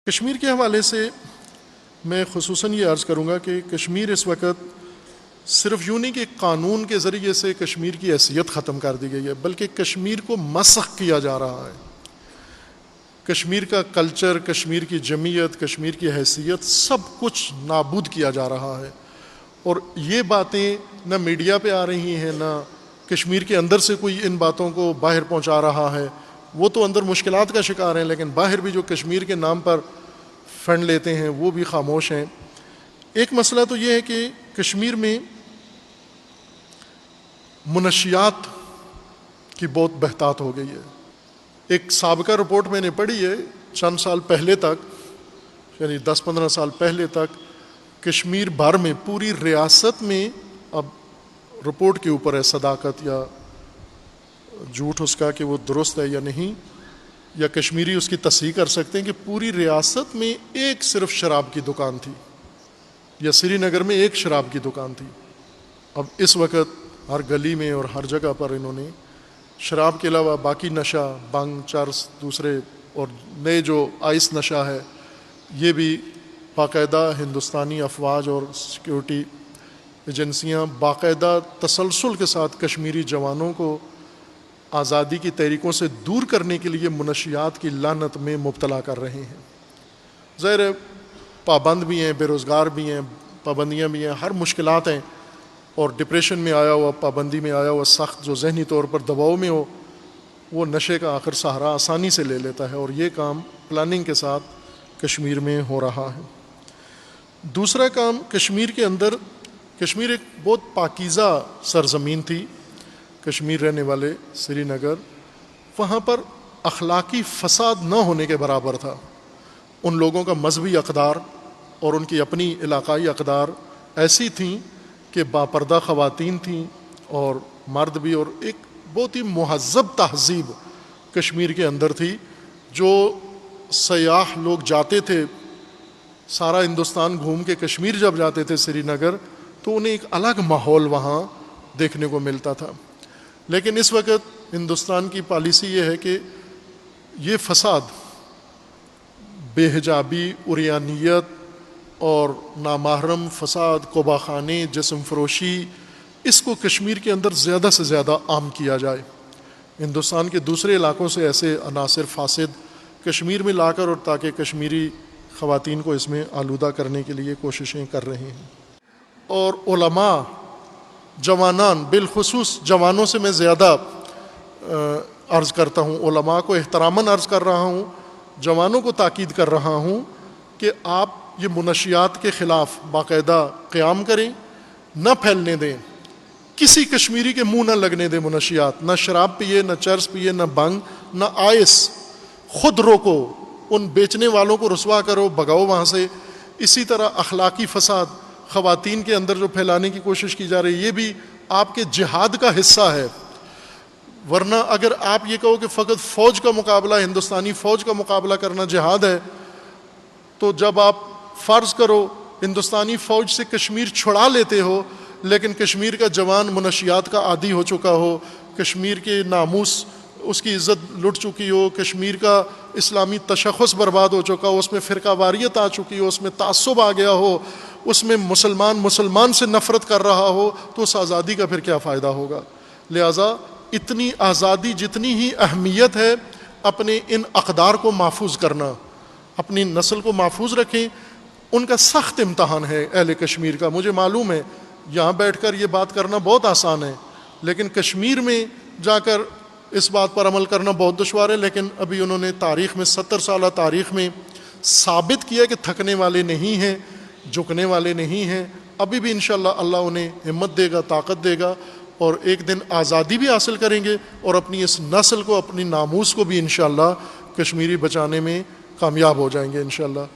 کشمیر کے حوالے سے میں خصوصاً یہ عرض کروں گا کہ کشمیر اس وقت صرف یوں نہیں کہ قانون کے ذریعے سے کشمیر کی حیثیت ختم کر دی گئی ہے، بلکہ کشمیر کو مسخ کیا جا رہا ہے۔ کشمیر کا کلچر، کشمیر کی جمعیت، کشمیر کی حیثیت سب کچھ نابود کیا جا رہا ہے، اور یہ باتیں نہ میڈیا پہ آ رہی ہیں، نہ کشمیر کے اندر سے کوئی ان باتوں کو باہر پہنچا رہا ہے۔ وہ تو اندر مشکلات کا شکار ہیں، لیکن باہر بھی جو کشمیر کے نام پر فنڈ لیتے ہیں وہ بھی خاموش ہیں۔ ایک مسئلہ تو یہ ہے کہ کشمیر میں منشیات کی بہت بہتات ہو گئی ہے۔ ایک سابقہ رپورٹ میں نے پڑھی ہے، چند سال پہلے تک، یعنی 10-15 سال پہلے تک کشمیر بھر میں، پوری ریاست میں، اب رپورٹ کے اوپر ہے صداقت یا جھوٹ اس کا کہ وہ درست ہے یا نہیں، یا کشمیری اس کی تصحیح کر سکتے ہیں، کہ پوری ریاست میں ایک صرف شراب کی دکان تھی، یا سری نگر میں ایک شراب کی دکان تھی۔ اب اس وقت ہر گلی میں اور ہر جگہ پر انہوں نے شراب کے علاوہ باقی نشہ، بھنگ، چرس، دوسرے اور نئے جو آئس نشہ ہے، یہ بھی باقاعدہ ہندوستانی افواج اور سیکیورٹی ایجنسیاں باقاعدہ تسلسل کے ساتھ کشمیری جوانوں کو آزادی کی تحریکوں سے دور کرنے کے لیے منشیات کی لعنت میں مبتلا کر رہے ہیں۔ ظاہر ہے پابند بھی ہیں، بے روزگار بھی ہیں، پابندیاں بھی ہیں، ہر مشکلات ہیں، اور ڈپریشن میں آیا ہوا، پابندی میں آیا ہوا سخت جو ذہنی طور پر دباؤ میں ہو، وہ نشے کا آخر سہارا آسانی سے لے لیتا ہے، اور یہ کام پلاننگ کے ساتھ کشمیر میں ہو رہا ہے۔ دوسرا کام، کشمیر کے اندر، کشمیر ایک بہت پاکیزہ سرزمین تھی، کشمیر رہنے والے سری نگر، وہاں پر اخلاقی فساد نہ ہونے کے برابر تھا۔ ان لوگوں کا مذہبی اقدار اور ان کی اپنی علاقائی اقدار ایسی تھیں کہ باپردہ خواتین تھیں اور مرد بھی، اور ایک بہت ہی مہذب تہذیب کشمیر کے اندر تھی۔ جو سیاح لوگ جاتے تھے سارا ہندوستان گھوم کے کشمیر جب جاتے تھے سری نگر، تو انہیں ایک الگ ماحول وہاں دیکھنے کو ملتا تھا۔ لیکن اس وقت ہندوستان کی پالیسی یہ ہے کہ یہ فساد، بے حجابی، عریانیت اور نامحرم فساد، قبا خانے، جسم فروشی، اس کو کشمیر کے اندر زیادہ سے زیادہ عام کیا جائے۔ ہندوستان کے دوسرے علاقوں سے ایسے عناصر فاسد کشمیر میں لا کر، اور تاکہ کشمیری خواتین کو اس میں آلودہ کرنے کے لیے کوششیں کر رہے ہیں۔ اور علماء، جوانان، بالخصوص جوانوں سے میں زیادہ عرض کرتا ہوں، علماء کو احتراماً عرض کر رہا ہوں، جوانوں کو تاکید کر رہا ہوں کہ آپ یہ منشیات کے خلاف باقاعدہ قیام کریں، نہ پھیلنے دیں، کسی کشمیری کے منہ نہ لگنے دیں منشیات، نہ شراب پیے، نہ چرس پیے، نہ بھنگ، نہ آئس، خود روکو، ان بیچنے والوں کو رسوا کرو، بھگاؤ وہاں سے۔ اسی طرح اخلاقی فساد خواتین کے اندر جو پھیلانے کی کوشش کی جا رہی ہے، یہ بھی آپ کے جہاد کا حصہ ہے۔ ورنہ اگر آپ یہ کہو کہ فقط فوج کا مقابلہ، ہندوستانی فوج کا مقابلہ کرنا جہاد ہے، تو جب آپ فرض کرو ہندوستانی فوج سے کشمیر چھڑا لیتے ہو، لیکن کشمیر کا جوان منشیات کا عادی ہو چکا ہو، کشمیر کے ناموس، اس کی عزت لٹ چکی ہو، کشمیر کا اسلامی تشخص برباد ہو چکا ہو، اس میں فرقہ واریت آ چکی ہو، اس میں تعصب آ گیا ہو، اس میں مسلمان سے نفرت کر رہا ہو، تو اس آزادی کا پھر کیا فائدہ ہوگا؟ لہٰذا اتنی آزادی جتنی ہی اہمیت ہے اپنے ان اقدار کو محفوظ کرنا، اپنی نسل کو محفوظ رکھیں۔ ان کا سخت امتحان ہے اہل کشمیر کا، مجھے معلوم ہے یہاں بیٹھ کر یہ بات کرنا بہت آسان ہے، لیکن کشمیر میں جا کر اس بات پر عمل کرنا بہت دشوار ہے۔ لیکن ابھی انہوں نے تاریخ میں، 70 سالہ تاریخ میں ثابت کیا کہ تھکنے والے نہیں ہیں، جھکنے والے نہیں ہیں۔ ابھی بھی انشاءاللہ اللہ انہیں ہمت دے گا، طاقت دے گا، اور ایک دن آزادی بھی حاصل کریں گے، اور اپنی اس نسل کو، اپنی ناموس کو بھی انشاءاللہ کشمیری بچانے میں کامیاب ہو جائیں گے انشاءاللہ۔